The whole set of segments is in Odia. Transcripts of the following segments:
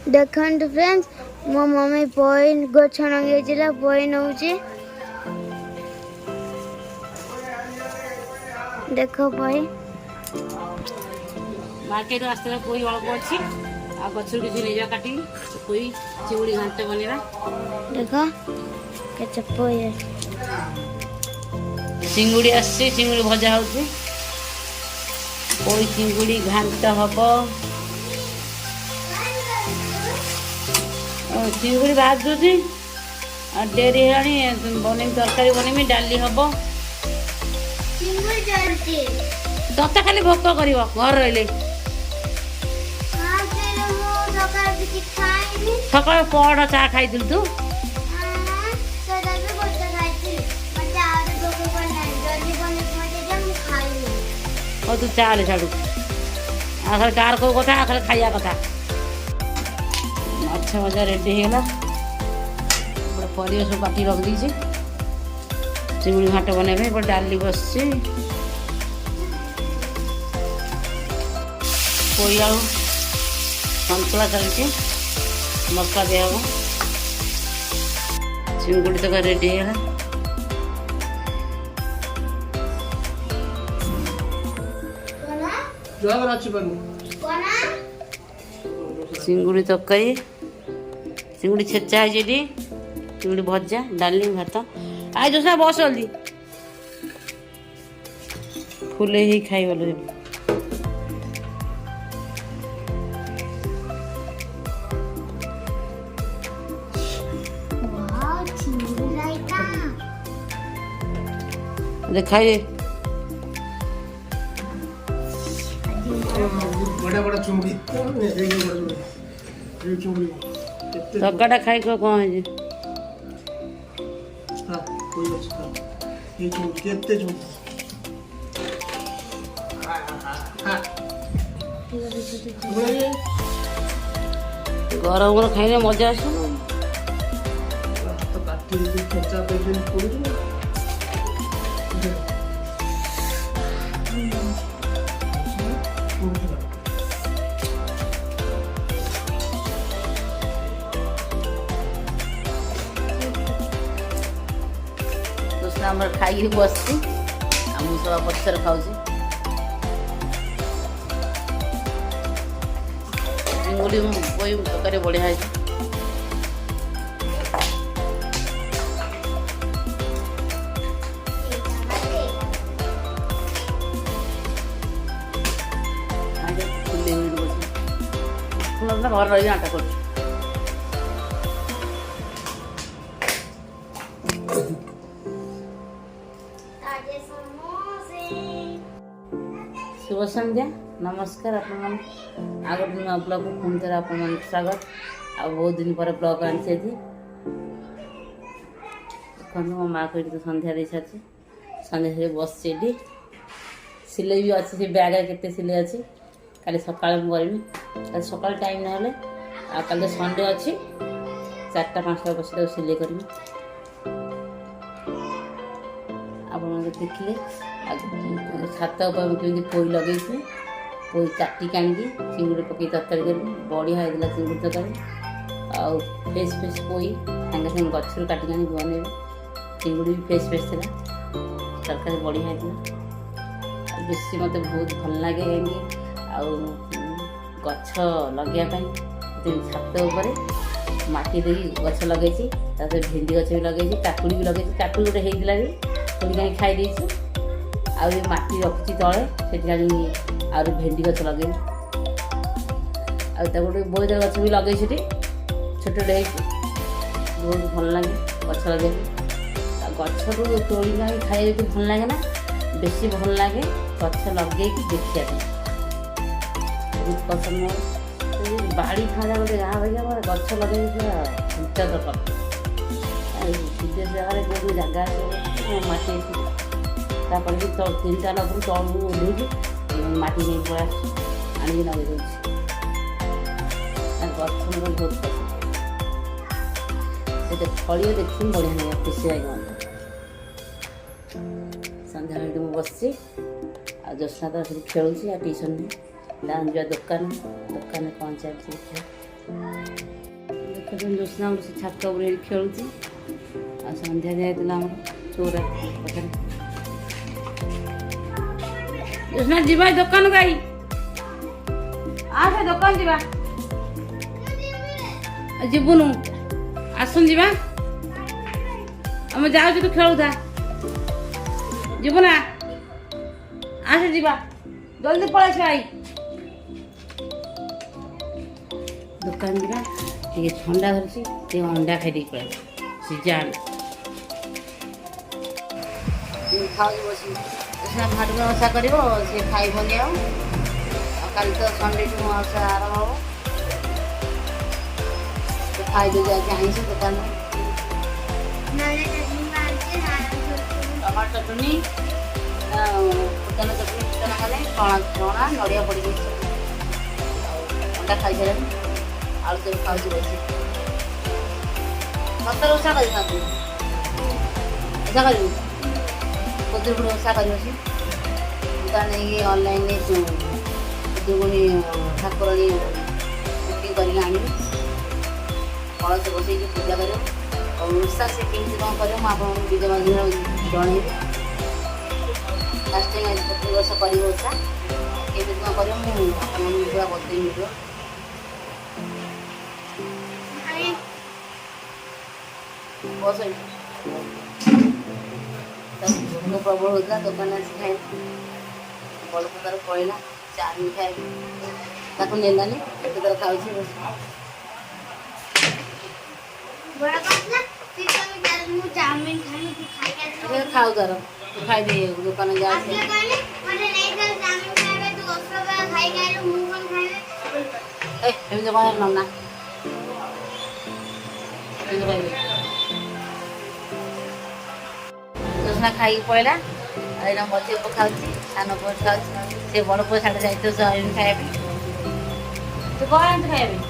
देखंतु फ्रेंड्स मो मम्मी पोई गछ नंगेजिला पोई नउची देखो पोई मार्केट आसला पोई अल्प अच्छी आ गछर किसी ले जा काटी पोई चिउड़ी घांट बनेला देखो केचे पोई है चिंगुड़ी आसी चिंगुड़ी भजा होची पोई चिंगुड़ी घांट हबो चिंगुड़ी भाज दूची डेरी हेलानी बनेमी तरकारी बनेमी डाली हबो चिंगुड़ी जलती तते खाली भोक करिवो घर रहिले हां फिर मो सकाळ किछि खाइनी सकाळ पड़ चा खाइदिल तू हां सदा भी गोटा खाइती मते आर भोक पड़ना जल्दी बने मते जम खाइनी ओ तू चाले छाडू आखर कार को कथा आखर खाइया कथा अच्छा मजा रेडी हेला बड़ा परिया सब काटी रख दीजिए चिंगुड़ी घाट बनेबे बड़ा डाली बसছি पोई आलू सन्तुला चलছে मसला दे हबो चिंगुड़ी तो रेडी हेला कोना जोगर अछि बनु कोना चिंगुड़ी तरकारी चिंगुड़ी छेचा है जेडी चिंगुड़ी भजा डाली भात आज जो सब बस जल्दी फुले ही खाई वाले वाह चिंगुड़ी रायता खाइए बड़ा बड़ा चुंगड़ी ये चुंगड़ी कितने तरकाटा खाई को कौन है जी हां कोई अच्छा ये चुंगड़ी कितने चुंगड़ी हां गरम गरम खाइले मजा आस तो काटी दे कच्चा पे दिन पड़ू ଆମର ଖାଇକି ବସିଛି ଆଉ ମୁଁ ସବୁ ପଛରେ ଖାଉଛି ଚିଙ୍ଗୁଡ଼ି ପୋଇ ତରକାରୀ ବଢ଼ିଆ ହେଇଛି ଘରେ ରହିକି ଆଟା କରୁଛି शुभ संध्या नमस्कार आपण आग नुआ ब्लॉग को पुणी थे आपण स्वागत आ बहुत दिन पर ब्लॉग आनी देखो मो माँ को तो संध्या दे सारी संध्या से बस सिलाई भी अच्छी से बैग केते सिलाई अच्छी काली सकाळ करमी कल सकाळ टाइम ना आ कल संडे अच्छी 4टा-5टा बस सिलाई करमी आपण देखिले छात कमी पोई लगे पोई काटिक आनिकी चिंगुड़ी पकई तरकारी कर बढ़िया होता चिंगुड़ी तरकारी आउ फ्रेश फ्रेश पोई सागे सागे गचर काटिक आनी बन चिंगुड़ी भी फ्रेश फ्रेश थी तरकारी बढ़िया होता बेसी मत बहुत भल लगे गछ लगे छात मटी दे गछ लगे भेंडी गछ भी लगे काकुड़ी भी लगे काकुड़ी गोटे होता भी थोड़ी खाई देछु आ माटी रखी तले से भेंडी गछ लगे गोटे बोईदार गछ भी लगे छोटे छोटे बहुत भल लगे गछ लगे गछ तोड़ी खाई भल लगे ना बेसी भल लगे गछ लगे देखिए बहुत पसंद बाड़ी खाना गोटे गाँ भाई गछ लगे चिंता दरकार विदेश जगह कौन जगह मटी तापर भी 3टा लगे तलू ओह्लैकी मटी नहीं पड़ा आनिक लगे गछ बहुत पसंद फलियो देखी बढ़िया लगे खुशी लगे मत संध्या बेलू मुझे बस ज्योत्ना तो खेलुची ट्यूशन में जा दुकान दुकान कौन चलती ଦେଖୁଛନ୍ତି ଜୋସ୍ନା ଆମର ସେ ଛାତ ଉପରେ ଏଠି ଖେଳୁଛି। ଆଉ ସନ୍ଧ୍ୟା ଦିଆଯାଇଥିଲା ଆମର ଚଉରା ପାଖରେ। ଜୋସ୍ନା ଯିବା ଦୋକାନକୁ ଆଇ ଆସେ ଦୋକାନ ଯିବା। ଯିବୁନୁ ଆସୁନ ଯିବା। ଆମେ ଯାଉଛୁ ତୁ ଖେଳୁଥା ଯିବୁ ନା ଆସେ ଯିବା ଜଲ୍ଦି ପଳେଇ ଆସିବା ଆଇ ଦୋକାନ ଯିବା। ଟିକେ ଥଣ୍ଡା ଧରିଛି ଟିକେ ଅଣ୍ଡା ଖାଇଦେଇକି ପଳେଇ ସିଝା ଅଣ୍ଡା ଖାଉଛି ବସି। ସିନା ଭାଟୁର ଓଷା କରିବ ସେ ଖାଇବନି ଆଉ କାଲି ତ ସଣ୍ଡେଠୁ ଓଷା ଆରମ୍ଭ ହବ। ସେ ଖାଇଦେଉଛି ଆଜି ଆଇଁଷ ଦୋକାନରେ ଟମାଟୋ ଚଟଣି ଫୁଟଣ ଚଟଣି ଫୁଟଣ କଲେ ଚଣା ନଡ଼ିଆ ପଡ଼ିକି ଅଣ୍ଡା ଖାଇସାରିଲାଣି। ଆଳୁ ସବୁ ଖାଉଛି ବସି। ସତରେ ଓଷା କରିବୁ ତୁ ଓଷା କରିବୁ ଖୁଦୁରୁକୁଣୀ ଓଷା କରିବ ସେ ତା ନେଇକି ଅନଲାଇନ୍ରେ ଖୁଦୁରୁକୁଣୀ ଠାକୁରାଣୀ ବୁକିଂ କରିକି ଆଣିବି। କଳସ ବସେଇକି ପୂଜା କରିବ। ଆଉ ଓଷା ସେ କେମିତି କ'ଣ କରିବ ମୁଁ ଆପଣଙ୍କୁ ଭିଡ଼ିଓ ମାଧ୍ୟମରେ ଜଣେଇବି। ଲାଷ୍ଟ ଟାଇମ୍ ଆଜି ପ୍ରତି ବର୍ଷ କରିବ ଓଷା କେମିତି କ'ଣ କରିବ ମୁଁ ଆପଣଙ୍କୁ ପୁରା ବତେଇ ମିଳିବ। ବସ ଭୋକ ପ୍ରବଳ ହେଉଥିଲା ଦୋକାନରେ ଆସି ଖାଇଲି। ବଡ଼ ପ୍ରକାର ପଳେଇଲା ଚାଉମିନ ଖାଇବି ତାକୁ ନେଲାନି କେତେ ଥର ଖାଉଛି ବସି। ଖାଉ ତାର ତୁ ଖାଇଦେ ଦୋକାନ ଯା ଏମିତି କ'ଣ ନନା ଜୋସ୍ନା ଖାଇକି ପଳେଇଲା। ଆଉ ଏଇନା ମଝି ପୁଅ ଖାଉଛି ସାନ ପୁଅ ଖାଉଛି। ସେ ବଡ଼ ପୁଅ ସାଡ଼େ ଯାଇଥିବ ଚାଉମିନ ଖାଇବା ପାଇଁ। ତୁ କ'ଣ ଏମିତି ଖାଇବା ପାଇଁ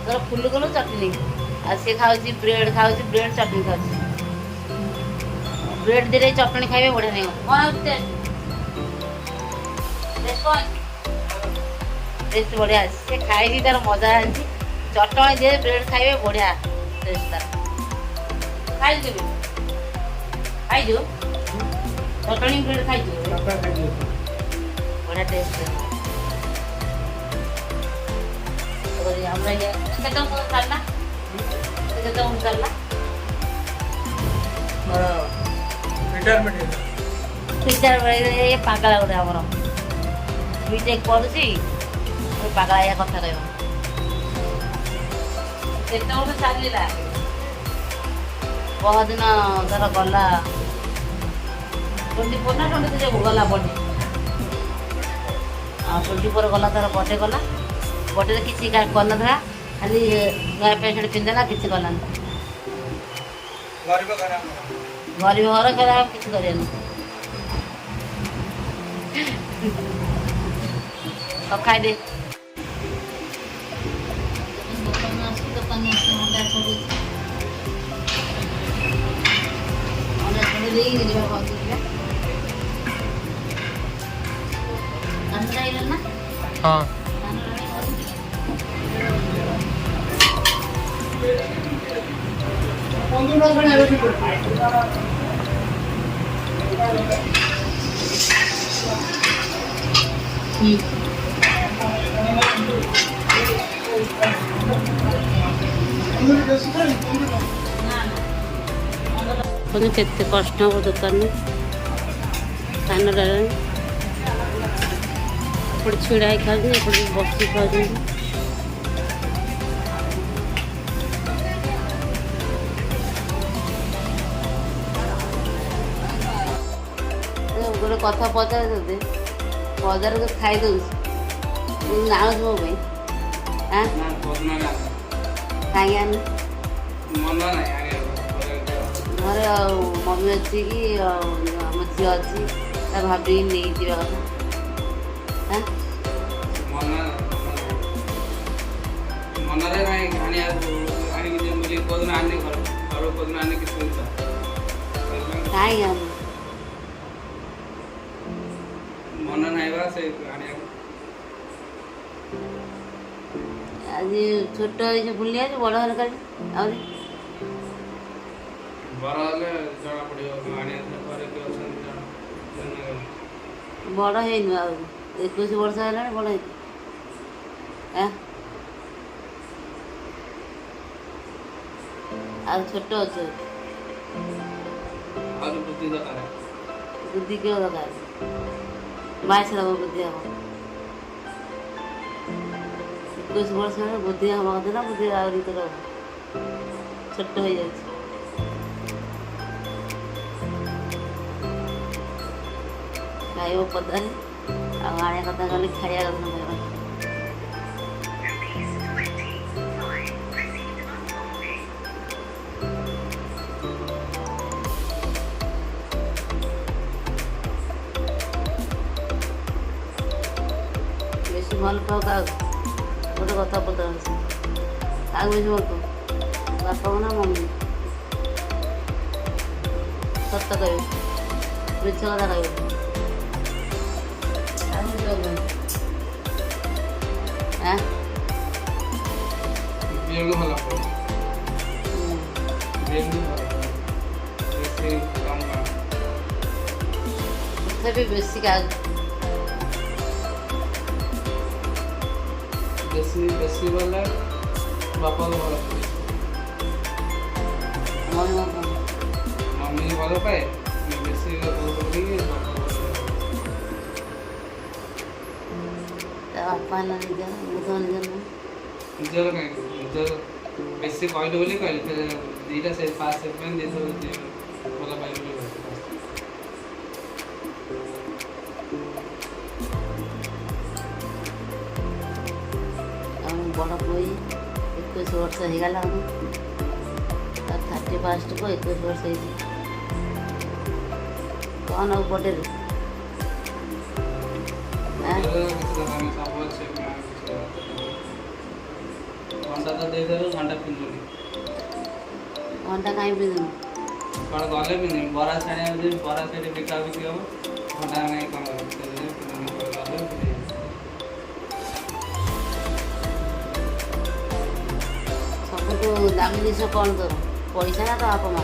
ତୋର ଫୁଲ କଲୁ ଚଟଣି ଆଉ ସେ ଖାଉଛି ବ୍ରେଡ଼ ଖାଉଛି ବ୍ରେଡ଼ ଚଟଣି ଖାଉଛି। ବ୍ରେଡ଼ ଦିରେ ଚଟଣି ଖାଇବେ ବଢ଼ିଆ ନାହିଁ କ'ଣ ହେଉଛି ଟେଷ୍ଟ ବଢ଼ିଆ ଅଛି। ସେ ଖାଇକି ତାର ମଜା ଆଣିଛି। ଚଟଣି ଦିଏ ବ୍ରେଡ଼ ଖାଇବେ ବଢ଼ିଆ ଟେଷ୍ଟ ତାର। ଖାଇଛୁ କେବେ ଖାଇଛୁ ଚଟଣି ବ୍ରେଡ଼ ଖାଇଛୁ ବଢ଼ିଆ ଟେଷ୍ଟ। আমরা কেটে চালনা কেটে চালনা ଫିଚାର ଏ ପାଗଳା ଗୋଟେ ଆମର ବିଟେକ୍ ପଢୁଛି ପାଗଳା ଏୟା କଥା କହିବ। କେତେବେଳୁ ଚାଲିଲା ପହରଦିନ ଧର ଗଲା 24 ନା 23 ଗଲା ବଡେ। ଆଉ 24 ଗଲା ତାର ବଡେ ଗଲା। ବଡେରେ କିଛି କରିନଥିଲା ଖାଲି ନୂଆ ପ୍ୟାଣ୍ଟ ସାର୍ଟ ପିନ୍ଧିଦେଲା କିଛି କଲାନି। ଗରିବ ଘର ଖେଳ କିଛି କରିବାନି। सब खाई दे दुकान ना हाँ केते कष्ट हो दुकान में कान एपटे छिड़ा खाते एपटे बसी खाते गोटे कथा पचार बजार तो खाई दौर आणुच मो कहीं घर मम्मी अच्छी कि आम झी अच्छी भाभी नहीं जावा कथा कहीं ଛୋଟ ହେଇଛି ବୁଲି ଯାଉଛି ବଡ଼ ହେଲେ କାଲି ଆହୁରି ବଡ଼ ହେଲେ ଜଣା ପଡ଼ିବ ଆଣିବା ପରେ କି ଅଛନ୍ତି ଜଣା ବଡ଼ ହେଇନି ଆଉ 21 ବର୍ଷ ହେଲାଣି ବଡ଼ ହେଇନି ଆଉ ଛୋଟ ଅଛି ଆହୁରି ବୁଦ୍ଧି ଦରକାର ବୁଦ୍ଧି କିଏ ଦରକାର ବାଇଶ ହବ ବୁଦ୍ଧି ହବ 21 ବର୍ଷ ହେଲେ ବୁଦ୍ଧି ହବା କଥା ନା ବୁଦ୍ଧି ଆହୁରି ତୋର ଛୋଟ ହେଇଯାଉଛି ଖାଇବ ପଦାରେ ଆଉ ଆଣିବା କଥା ଗଲେ ଖାଇବା କଥା ଖାଇବା ବେଶୀ ଭଲ ପାଉ କାହାକୁ ଗୋଟେ କଥା ପଚାରୁଛି କାହାକୁ ବେଶୀ ଭଲ ପାଉ ବାପାକୁ ନା ମମ୍ମି ସତ କହିବେ ମିଛ କଥା କହିବେ ବିଏମଡୁ ଭଲ ପଡ଼େ ବିଏମଡୁ ଭଲ ପଡ଼େ ବେଶୀ କମ୍ କମ୍ ତଥାପି ବେଶୀ କାହାକୁ ବେଶୀ ଗଲେ ବାପାକୁ ଭଲ ପାଏ ମମ୍ମି ଭଲ ପାଏ ବେଶୀ ବାପାକୁ ତା ବାପା ହେଲା ନିଜର ମୁଁ ତ ନିଜର ନୁହେଁ ନିଜର କାହିଁକି ନିଜର ବେଶୀ କହିଲୁ ବୋଲି କହିଲି ଫେର ଦୁଇଟା ସେ ଫାଷ୍ଟ ସେଥିପାଇଁ ଦେଇଥିବ ଭଲ ପାଇବି ବୋଲି ଆଉ ବଡ଼ ପୁଅ 21 ବର୍ଷ ହେଇଗଲା ତାର 31କୁ 21 ବର୍ଷ ହେଇଛି କ'ଣ ଆଉ ବଡ଼େରେ ଘଣ୍ଟା ତ ଦେଇଦେବେ ଘଣ୍ଟା ପିନ୍ଧୁନି ଘଣ୍ଟା କାହିଁ ପିନ୍ଧୁନି କ'ଣ ଗଲେ ପିନ୍ଧିବି ବରା ଛାଣିବାକୁ ଯିବି ବରା ସେଠି ବିକା ବିକି ହେବ ଘଣ୍ଟା କାହିଁ କ'ଣ ସବୁଠୁ ଦାମୀ ଜିନିଷ କ'ଣ ତୋର ପଇସା ନା ତ ବାପା ମା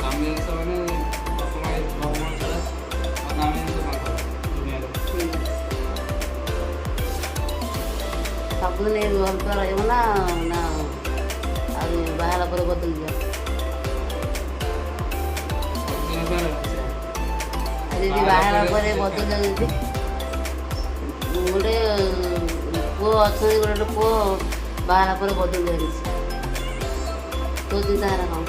ଦାମୀ ଜିନିଷ ମାନେ ବାପା ମା ଭଗବାନ ଛଡ଼ା ଆଉ ଦାମୀ ଜିନିଷ କ'ଣ ଦୁନିଆରେ ସବୁଦିନ ଭଲ ପାଇବା ରହିବ ନା ନା ଆଉ ବାହାର ପରେ ବଦଳିଯିବ ଯଦି ବାହାର ପରେ ବଦଳି ଯାଉଛି ଗୋଟେ ପୁଅ ଅଛନ୍ତି ଗୋଟେ ପୁଅ ବାହାର ପରେ ବଦଳି ଯାଉଛି ତୋ ଚିନ୍ତାଧାରା କ'ଣ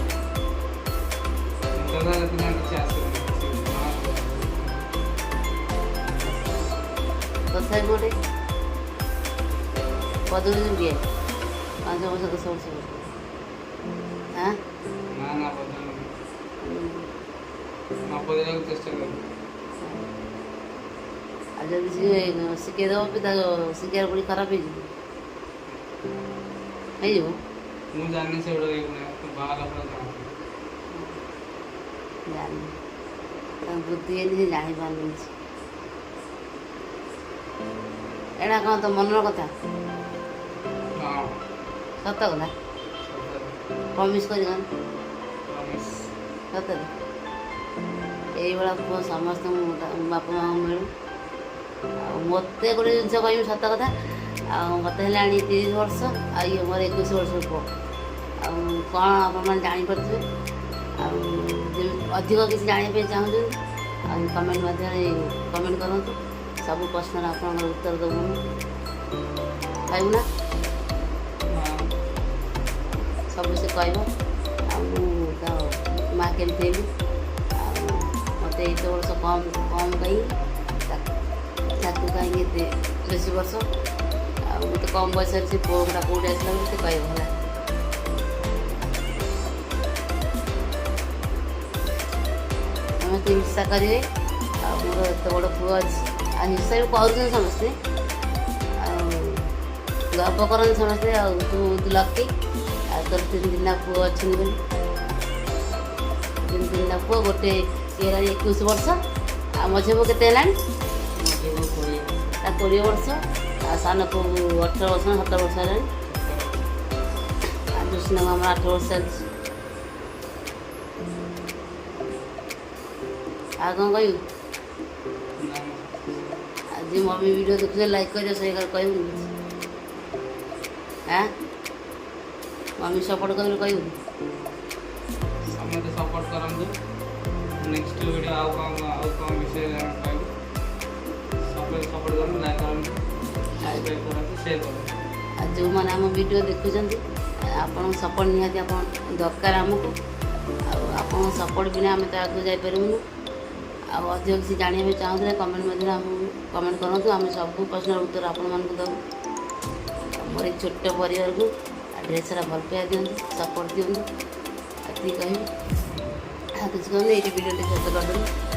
ତଥାପି ଗୋଟେ ବଦଳୁଛୁ କିଏ 5 ବର୍ଷ 10 ବର୍ଷ ଚେଷ୍ଟା କର ଆଉ ଯଦି ଶିଖେଇଦେବ ବି ତାକୁ ଶିଖିବାର ପୁଣି ଖରାପ ହେଇଯିବ ମୁଁ ଜାଣିନି ସେଗୁଡ଼ା ବାହାର ଜାଣିନି ତାଙ୍କ ବୁଦ୍ଧି ହେଇନି ସେ ଜାଣିପାରୁନି କିଛି ଏଇଟା କ'ଣ ତ ମନର କଥା ହଁ ସତ କଥା ପ୍ରମିସ୍ କରି କ'ଣ ସତରେ ଏଇଭଳିଆ ପୁଅ ସମସ୍ତଙ୍କୁ ବାପା ମାଆଙ୍କୁ ମିଳୁ ଆଉ ମୋତେ ଗୋଟେ ଜିନିଷ କହିବି ସତ କଥା ଆଉ ମୋତେ ହେଲାଣି 30 ବର୍ଷ ଆଉ ଇଏ ମୋର 21 ବର୍ଷର ପୁଅ ଆଉ କ'ଣ ଆପଣମାନେ ଜାଣିପାରୁଥିବେ ଆଉ ଯେମିତି ଅଧିକ କିଛି ଜାଣିବା ପାଇଁ ଚାହୁଁଛନ୍ତି ଆଉ କମେଣ୍ଟ ମାଧ୍ୟମରେ କମେଣ୍ଟ କରନ୍ତୁ ସବୁ ପ୍ରଶ୍ନର ଆପଣଙ୍କର ଉତ୍ତର ଦେବୁ ପାଇବୁ ନା ସବୁ ସେ କହିବ ଆଉ ମୁଁ ତା ମାଆ କେମିତି ହେଲି ଆଉ ମୋତେ ଏତେ ବର୍ଷ କମ୍ କାହିଁକି ତାକୁ କାହିଁକି ଏତେ ବେଶୀ ବର୍ଷ ଆଉ ମୋତେ କମ୍ ବୟସରେ ସେ ପୁଅଟା କେଉଁଠି ଆସିଲା ବୋଲି ସେ କହିବ ହେଲା ସମସ୍ତେ ହିଂସା କରିବେ ଆଉ ମୋର ଏତେ ବଡ଼ ପୁଅ ଅଛି ଆଉ ହିଂସା ବି କରୁଛନ୍ତି ସମସ୍ତେ ଆଉ ଗର୍ବ କରନ୍ତି ସମସ୍ତେ ଆଉ ତୁ ଲକି ଆଉ ତୋର 3 ଦିନ ପୁଅ ଅଛନ୍ତି ବୋଲି 3 ଦିନ ପୁଅ ଗୋଟେ ହେଲାଣି 21 ବର୍ଷ ଆଉ ମଝି ପୁଅ କେତେ ହେଲାଣି ତା 20 ବର୍ଷ ଆଉ ସାନକୁ 18 ବର୍ଷ ନା 17 ବର୍ଷ ହେଲାଣି। ଆଉ ଜୋସିନାକୁ ଆମର 8 ବର୍ଷ ଚାଲିଛି। ଆଉ କ'ଣ କହିବୁ? ଆଜି ମମି ଭିଡ଼ିଓ ଦେଖୁଛ ଲାଇକ୍ କରିବ ସେଇ କହିବୁନି କିଛି? ମମି ସପୋର୍ଟ କରିବୁ କହିବୁନି? ସମସ୍ତେ ସପୋର୍ଟ କରନ୍ତୁ। ନେକ୍ସଟ ଭିଡ଼ିଓ ଆଉ କ'ଣ ବିଷୟରେ ଆମେ କହିବୁ। ସବୁବେଳେ ସପୋର୍ଟ କରନ୍ତୁ, ଲାଇକ୍ କରନ୍ତୁ, ସବସ୍କ୍ରାଇବ୍ କରନ୍ତୁ, ସେୟାର କରନ୍ତୁ। ଆଉ ଯେଉଁମାନେ ଆମ ଭିଡ଼ିଓ ଦେଖୁଛନ୍ତି ଆପଣଙ୍କ ସପୋର୍ଟ ନିହାତି ଆପଣ ଦରକାର ଆମକୁ। ଆଉ ଆପଣଙ୍କ ସପୋର୍ଟ ବିନା ଆମେ ତ ଆଗକୁ ଯାଇପାରିବୁନି। ଆଉ ଅଧିକ କିଛି ଜାଣିବା ପାଇଁ ଚାହୁଁଥିଲେ କମେଣ୍ଟ ମଧ୍ୟରେ ଆମକୁ କମେଣ୍ଟ କରନ୍ତୁ। ଆମେ ସବୁ ପ୍ରଶ୍ନର ଉତ୍ତର ଆପଣମାନଙ୍କୁ ଦେବୁ। ଆମର ଏଇ ଛୋଟ ପରିବାରକୁ ଢେର ସାରା ଭଲ ପାଇବା ଦିଅନ୍ତୁ, ସପୋର୍ଟ ଦିଅନ୍ତୁ। ଏତିକି କହିବି, ଆଉ କିଛି କହିବି। ଏଇଠି ଭିଡ଼ିଓଟି ଶେଷ କରିଦେବୁ।